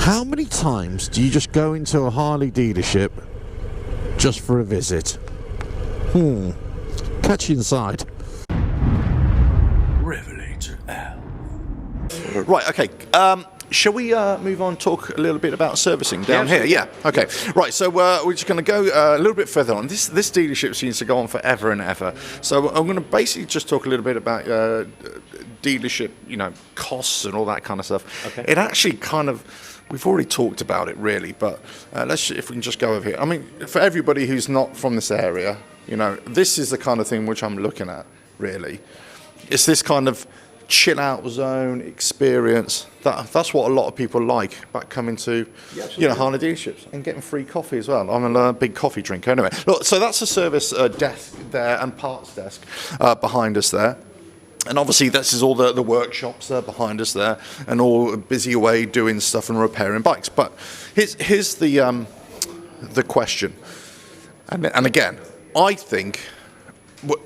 How many times do you just go into a Harley dealership just for a visit? Catch you inside. RevelatorAlf. Right, okay. Shall we move on and talk a little bit about servicing down here? Yeah, okay. Right, so we're just going to go a little bit further on. This dealership seems to go on forever and ever. So I'm going to basically just talk a little bit about dealership, costs and all that kind of stuff. Okay. It actually kind of, we've already talked about it really, but if we can just go over here. I mean, for everybody who's not from this area, this is the kind of thing which I'm looking at, really. It's this kind of chill out zone experience. That's what a lot of people like about coming to Harley dealerships and getting free coffee as well. I'm a big coffee drinker anyway. Look, so that's a service desk there and parts desk behind us there. And obviously this is all the workshops there behind us there and all busy away doing stuff and repairing bikes. But here's the question. And again, I think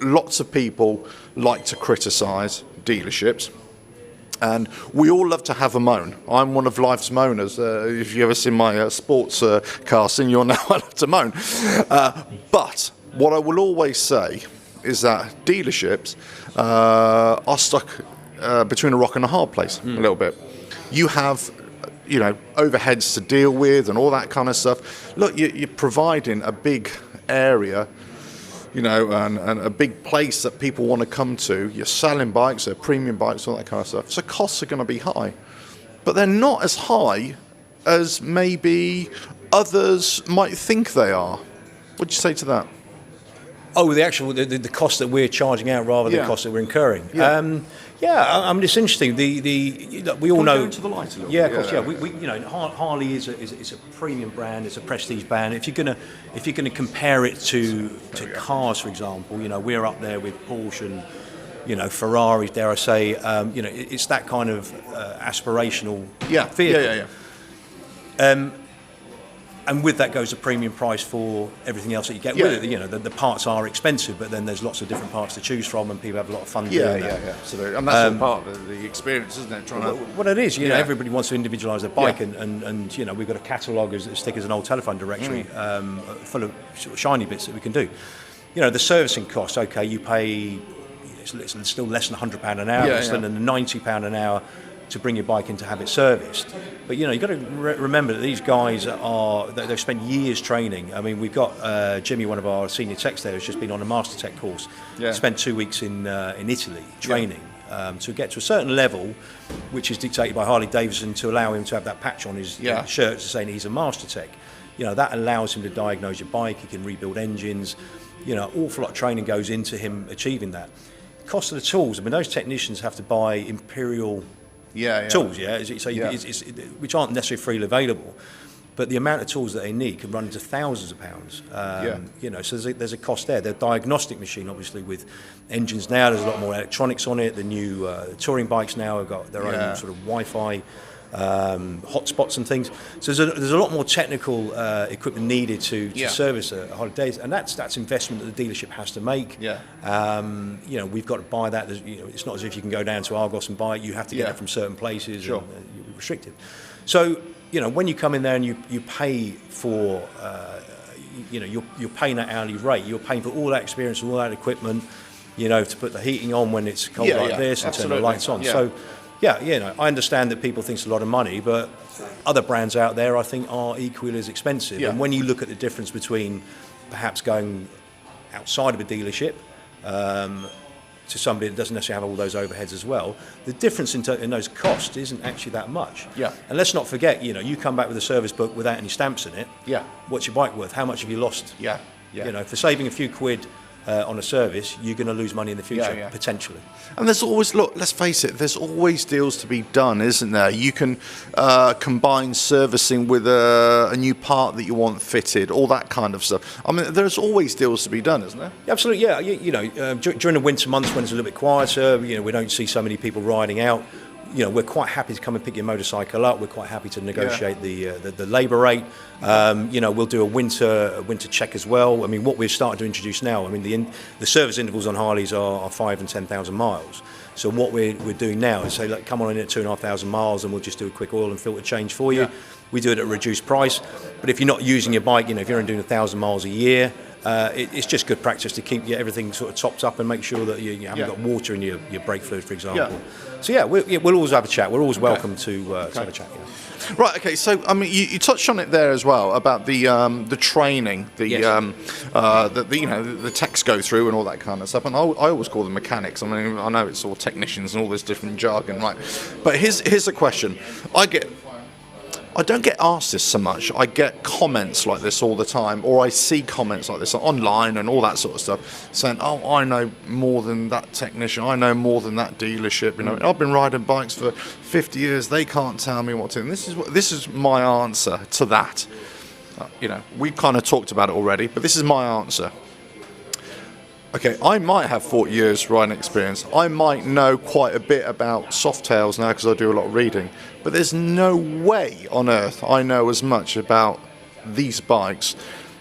lots of people like to criticise dealerships, and we all love to have a moan. I'm one of life's moaners. If you've ever seen my sports casting, you'll know I love to moan. But what I will always say is that dealerships are stuck between a rock and a hard place a little bit. You have overheads to deal with and all that kind of stuff. Look, you're providing a big area, and a big place that people want to come to. You're selling bikes, they're premium bikes, all that kind of stuff. So costs are going to be high. But they're not as high as maybe others might think they are. What do you say to that? Oh, the cost that we're charging out rather than the cost that we're incurring. Yeah. I mean, it's interesting. We all Can know. we go into the light a little Yeah, bit? of course. Yeah, Harley is a premium brand. It's a prestige brand. If you're gonna compare it to cars, for example, we're up there with Porsche and Ferraris. Dare I say, it's that kind of aspirational vehicle. Yeah. And with that goes a premium price for everything else that you get with it. The parts are expensive, but then there's lots of different parts to choose from, and people have a lot of fun doing that. Yeah, absolutely. And that's all part of the experience, isn't it? What it is, everybody wants to individualise their bike, and we've got a catalogue as thick as an old telephone directory, full of sort of shiny bits that we can do. The servicing cost, okay, you pay, it's still less than £100 an hour, less than £90 an hour to bring your bike in to have it serviced. But you've got to remember that these guys they've spent years training. I mean, we've got Jimmy, one of our senior techs there, who's just been on a master tech course. Spent 2 weeks in Italy training to get to a certain level, which is dictated by Harley Davidson, to allow him to have that patch on his shirt to saying he's a master tech. That allows him to diagnose your bike. He can rebuild engines. An awful lot of training goes into him achieving that. The cost of the tools, I mean, those technicians have to buy Imperial tools, which aren't necessarily freely available, but the amount of tools that they need can run into thousands of pounds. So there's a cost there. Their diagnostic machine, obviously, with engines now, there's a lot more electronics on it. The new touring bikes now have got their own sort of Wi-Fi hotspots and things. So there's a lot more technical equipment needed to service a Harley Davidson, and that's investment that the dealership has to make. We've got to buy that. It's not as if you can go down to Argos and buy it. You have to get it from certain places. Sure. And, you're restricted. So when you come in there and you pay for you're paying that hourly rate. You're paying for all that experience and all that equipment. To put the heating on when it's cold like this and turn the lights on. So. I understand that people think it's a lot of money, but other brands out there, I think, are equally as expensive. And when you look at the difference between perhaps going outside of a dealership to somebody that doesn't necessarily have all those overheads as well, the difference in those costs isn't actually that much. And let's not forget, you come back with a service book without any stamps in it. What's your bike worth? How much have you lost? For saving a few quid on a service, you're going to lose money in the future, potentially. And there's always, let's face it, there's always deals to be done, isn't there? You can combine servicing with a new part that you want fitted, all that kind of stuff. I mean, there's always deals to be done, isn't there? Absolutely, During the winter months when it's a little bit quieter, we don't see so many people riding out. we're quite happy to come and pick your motorcycle up. We're quite happy to negotiate the labour rate. We'll do a winter check as well. I mean, what we've started to introduce now, I mean, the service intervals on Harleys are 5,000 and 10,000 miles. So what we're doing now is say, come on in at 2,500 miles and we'll just do a quick oil and filter change for you. We do it at a reduced price. But if you're not using your bike, if you're only doing 1,000 miles a year, it's just good practice to keep everything sort of topped up and make sure that you haven't got water in your brake fluid, for example. So we'll always have a chat. We're always welcome to have a chat. Right. Okay. So I mean, you touched on it there as well about the training, the techs go through and all that kind of stuff. And I always call them mechanics. I mean, I know it's all technicians and all this different jargon, right? But here's a question. I don't get asked this so much. I get comments like this all the time, or I see comments like this online and all that sort of stuff, saying, "Oh, I know more than that technician. I know more than that dealership. I've been riding bikes for 50 years. They can't tell me what to do." And this is my answer to that. We've kind of talked about it already, but this is my answer. Okay, I might have 40 years riding experience. I might know quite a bit about Softails now because I do a lot of reading. But there's no way on earth I know as much about these bikes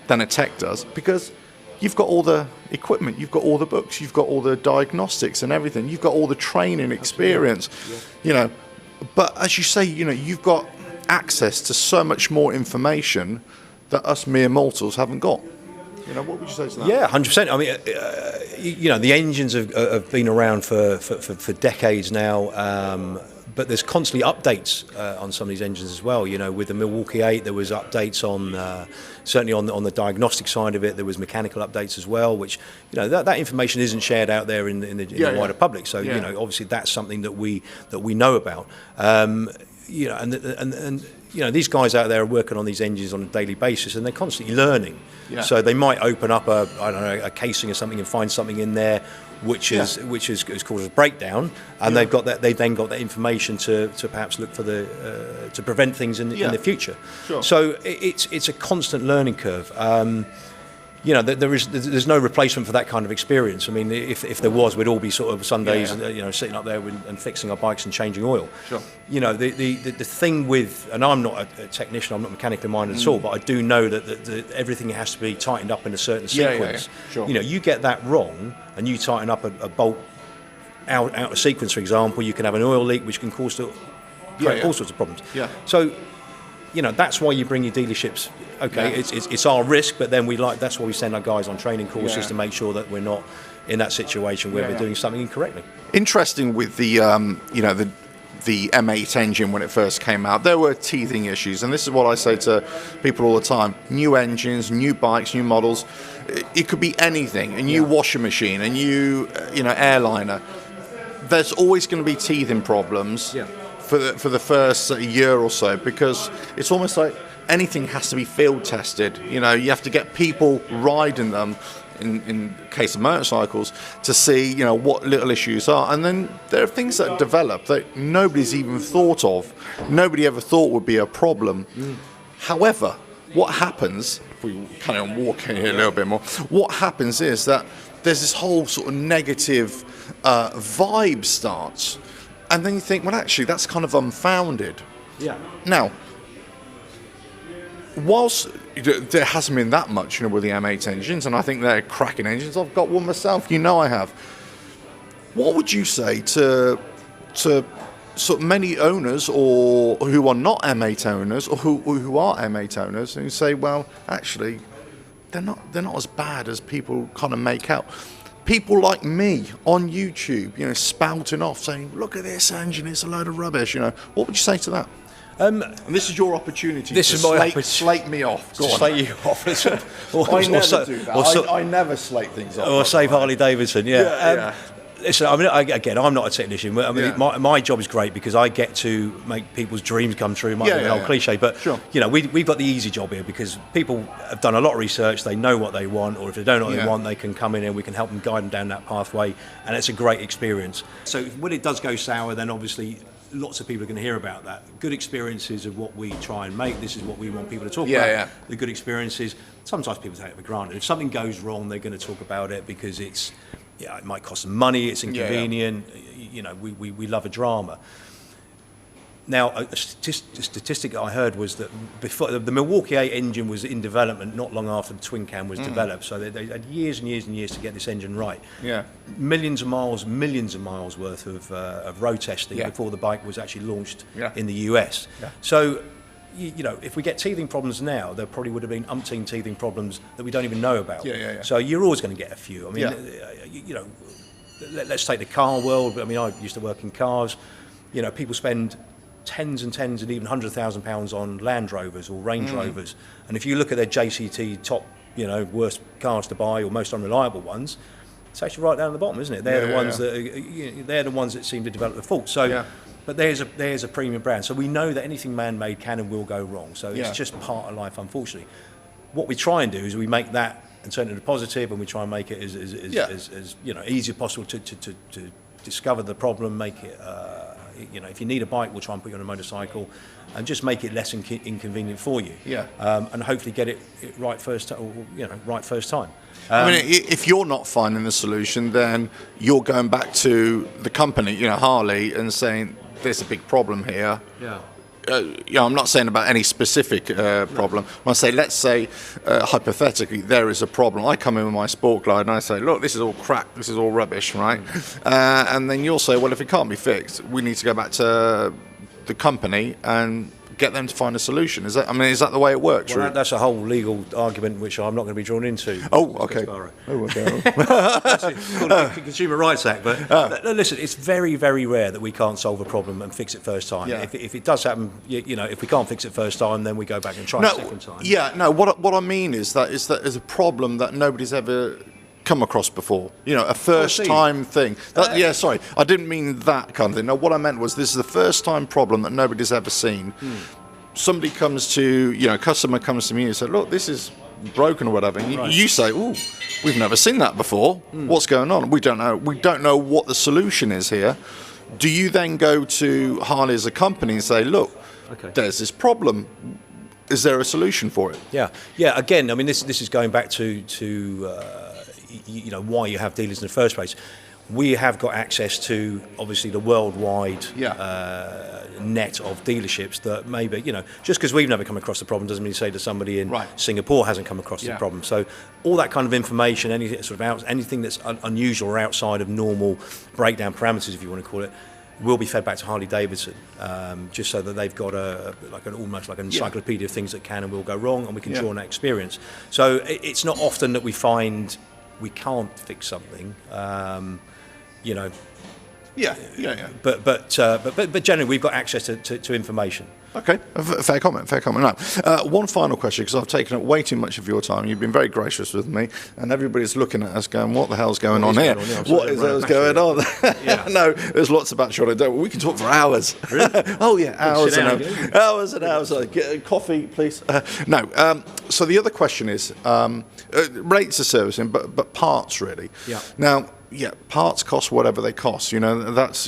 than a tech does, because you've got all the equipment, you've got all the books, you've got all the diagnostics and everything, you've got all the training experience, But as you say, you've got access to so much more information that us mere mortals haven't got. What would you say to that? Yeah, 100%. I mean, the engines have been around for decades now, but there's constantly updates on some of these engines as well. With the Milwaukee 8, there was updates on certainly on the diagnostic side of it. There was mechanical updates as well, which that information isn't shared out there in the wider public. So obviously that's something that we know about. These guys out there are working on these engines on a daily basis, and they're constantly learning. So they might open up a casing or something and find something in there which is caused a breakdown, and they've then got that information to perhaps look for to prevent things in the future. Sure. So it's a constant learning curve. There's no replacement for that kind of experience. I mean, if there was, we'd all be sort of Sundays, sitting up there and fixing our bikes and changing oil. Sure. The thing with, and I'm not a technician, I'm not mechanically minded at all, but I do know that everything has to be tightened up in a certain sequence. Sure. You get that wrong, and you tighten up a bolt out of sequence, for example, you can have an oil leak, which can cause all sorts of problems. Yeah. So, that's why you bring your dealerships. Okay, it's our risk, but then that's why we send our guys on training courses to make sure that we're not in that situation where we're doing something incorrectly. Interesting with the M8 engine when it first came out, there were teething issues, and this is what I say to people all the time: new engines, new bikes, new models. It could be anything, a new washing machine, a new airliner. There's always going to be teething problems. Yeah. For the first year or so, because it's almost like anything has to be field tested. You have to get people riding them, in case of motorcycles, to see what little issues are, and then there are things that develop that nobody's even thought of. Nobody ever thought would be a problem. However, what happens, if we carry on walking here a little bit more, what happens is that there's this whole sort of negative vibe starts. And then you think, well, actually, that's kind of unfounded. Yeah. Now, whilst there hasn't been that much, with the M8 engines, and I think they're cracking engines, I've got one myself, I have. What would you say to sort of many owners, or who are not M8 owners, or who are M8 owners, and say, well, actually, they're not as bad as people kind of make out? People like me on YouTube, spouting off, saying, "Look at this engine; it's a load of rubbish." What would you say to that? And this is your opportunity. Slate me off. Go on. Slate you off. I never do that. I never slate things off. Or save Harley Davidson. Listen, I mean, again, I'm not a technician. I mean, my job is great because I get to make people's dreams come true. It might be an old cliche, but we've got the easy job here because people have done a lot of research. They know what they want, or if they don't know what they want, they can come in and we can help them, guide them down that pathway, and it's a great experience. So when it does go sour, then obviously lots of people are going to hear about that. Good experiences of what we try and make. This is what we want people to talk about. The good experiences. Sometimes people take it for granted. If something goes wrong, they're going to talk about it because it might cost them money. It's inconvenient. We love a drama. Now, a statistic I heard was that before the Milwaukee 8 engine was in development not long after the twin cam was developed, so they had years and years and years to get this engine right. Yeah. Millions of miles worth of road testing before the bike was actually launched in the US. Yeah. So, you know, if we get teething problems now, there probably would have been umpteen teething problems that we don't even know about. Yeah. So you're always going to get a few. I mean, you know, let's take the car world. I mean, I used to work in cars. You know, people spend tens and even £100,000 on Land Rovers or Range Rovers, and if you look at their JCT top, you know, worst cars to buy or most unreliable ones, it's actually right down at the bottom, isn't it? They're the ones that they're the ones that seem to develop the fault. So, but there's a premium brand, so we know that anything man-made can and will go wrong. So it's just part of life, unfortunately. What we try and do is we make that and turn it into positive, and we try and make it as you know, easy as possible to discover the problem, make it. You know, if you need a bike, we'll try and put you on a motorcycle, and just make it less inconvenient for you. Yeah. And hopefully get it right first time. Right first time. I mean, if you're not finding the solution, then you're going back to the company, you know, Harley, and saying there's a big problem here. Yeah. I'm not saying about any specific problem. When I say, let's say, hypothetically, there is a problem. I come in with my Sport Glide and I say, look, this is all crap, this is all rubbish, right? And then you'll say, well, if it can't be fixed, we need to go back to the company and get them to find a solution. Is that the way it works? Well, that's a whole legal argument which I'm not going to be drawn into. Oh, okay. That's called the Consumer Rights Act. But listen, it's very, very rare that we can't solve a problem and fix it first time. Yeah. If it does happen, you know, if we can't fix it first time, then we go back and try a second time. Yeah, no. What I mean is that there's a problem that nobody's ever come across before, you know, a first time thing. Sorry, I didn't mean that kind of thing. No, what I meant was this is the first time problem that nobody's ever seen. Somebody comes to, you know, a customer comes to me and says, look, this is broken or whatever, and you say, oh, we've never seen that before. What's going on? We don't know what the solution is here. Do you then go to Harley as a company and say, look, there's this problem, is there a solution for it? Yeah. Again, I mean, this is going back to you know, why you have dealers in the first place. We have got access to, obviously, the worldwide net of dealerships that maybe, you know, just because we've never come across the problem doesn't mean to say that somebody in Singapore hasn't come across the problem. So all that kind of information, anything that's unusual or outside of normal breakdown parameters, if you want to call it, will be fed back to Harley Davidson, just so that they've got almost like an encyclopedia of things that can and will go wrong, and we can draw on that experience. So it's not often that we find we can't fix something, you know. But generally, we've got access to information. Okay, fair comment. Now, one final question, because I've taken up way too much of your time. You've been very gracious with me, and everybody's looking at us going, what the hell's going on here? What is going on? No, there's lots about what I do. We can talk for hours. Really? Oh, yeah, hours and hours. Get coffee, please. So the other question is, rates of servicing, but parts, really. Yeah. Now, parts cost whatever they cost. That's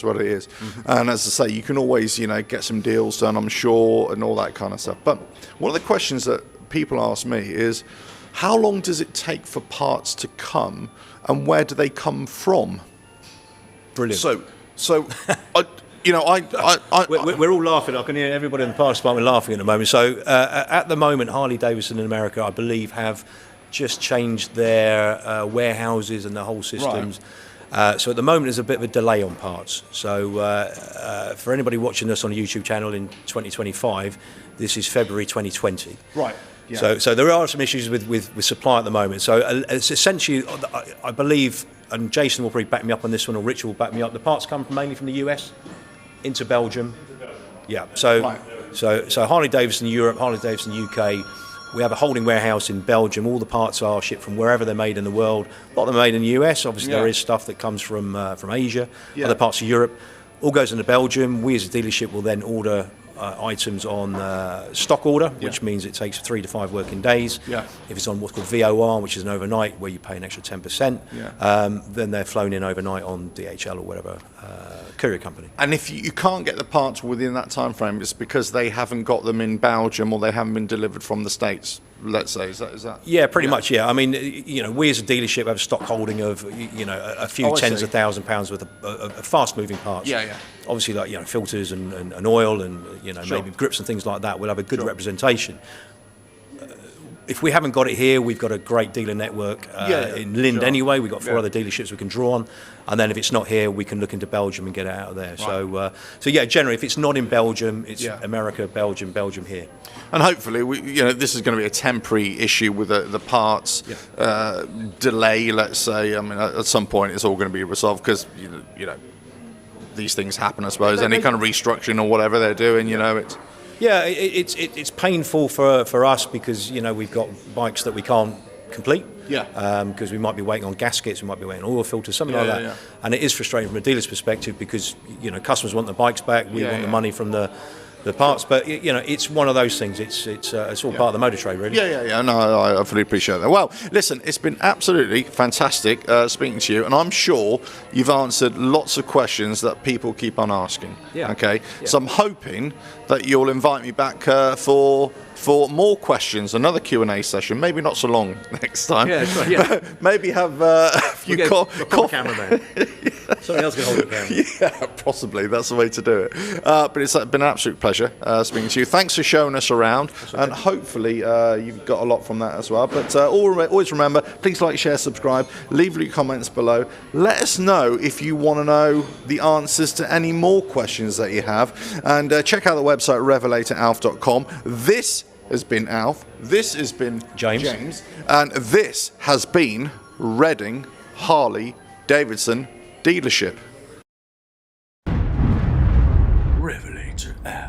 what it is. And as I say, you can always, get some deals done, I'm sure, and all that kind of stuff. But one of the questions that people ask me is, how long does it take for parts to come, and where do they come from? Brilliant. So, we're all laughing. I can hear everybody in the parts department laughing at the moment. So, at the moment, Harley Davidson in America, I believe, have just changed their warehouses and the whole systems. So at the moment there's a bit of a delay on parts. So for anybody watching us on a YouTube channel in 2025, this is February 2020. Right. Yeah. So there are some issues with supply at the moment. So it's essentially, I believe, and Jason will probably back me up on this one, or Richard will back me up, the parts come mainly from the US into Belgium. Yeah. So Harley Davidson Europe, Harley Davidson UK. We have a holding warehouse in Belgium. All the parts are shipped from wherever they're made in the world. A lot of them are made in the US. Obviously, there is stuff that comes from Asia, other parts of Europe. All goes into Belgium. We as a dealership will then order items on stock order, which means it takes 3 to 5 working days. Yeah. If it's on what's called VOR, which is an overnight, where you pay an extra 10%, then they're flown in overnight on DHL or whatever courier company. And if you can't get the parts within that time frame, it's because they haven't got them in Belgium or they haven't been delivered from the States, let's say. Is that? Yeah, pretty much, yeah. I mean, we as a dealership have a stock holding of, a few tens of £1,000s worth of fast-moving parts. Yeah. Obviously, like, filters and oil and, maybe grips and things like that. We'll have a good representation. If we haven't got it here, we've got a great dealer network in Lind anyway. We've got 4 other dealerships we can draw on. And then if it's not here, we can look into Belgium and get it out of there. Right. So generally, if it's not in Belgium, it's America, Belgium here. And hopefully, this is going to be a temporary issue with the parts delay, let's say. I mean, at some point, it's all going to be resolved because, these things happen, I suppose. Any kind of restructuring or whatever they're doing, it's... Yeah, it's painful for us because we've got bikes that we can't complete. Yeah. Because we might be waiting on gaskets, we might be waiting on oil filters, something like that. Yeah. And it is frustrating from a dealer's perspective because customers want the bikes back, we want the money from the parts, but it's one of those things. It's all part of the motor trade, really. Yeah. No, I fully appreciate that. Well, listen, it's been absolutely fantastic speaking to you, and I'm sure you've answered lots of questions that people keep on asking. Yeah. Okay. Yeah. So I'm hoping that you'll invite me back for more questions, another Q&A session. Maybe not so long next time. Yeah, sure, yeah. Maybe have a few cameraman. Somebody else can hold the camera. Yeah, possibly. That's the way to do it. But it's been an absolute pleasure speaking to you. Thanks for showing us around, and hopefully you've got a lot from that as well. But always remember, please like, share, subscribe, leave your comments below. Let us know if you want to know the answers to any more questions that you have, and check out the website RevelatorAlf.com. This has been Alf. This has been James. And this has been Reading Harley Davidson Dealership. RevelatorAlf.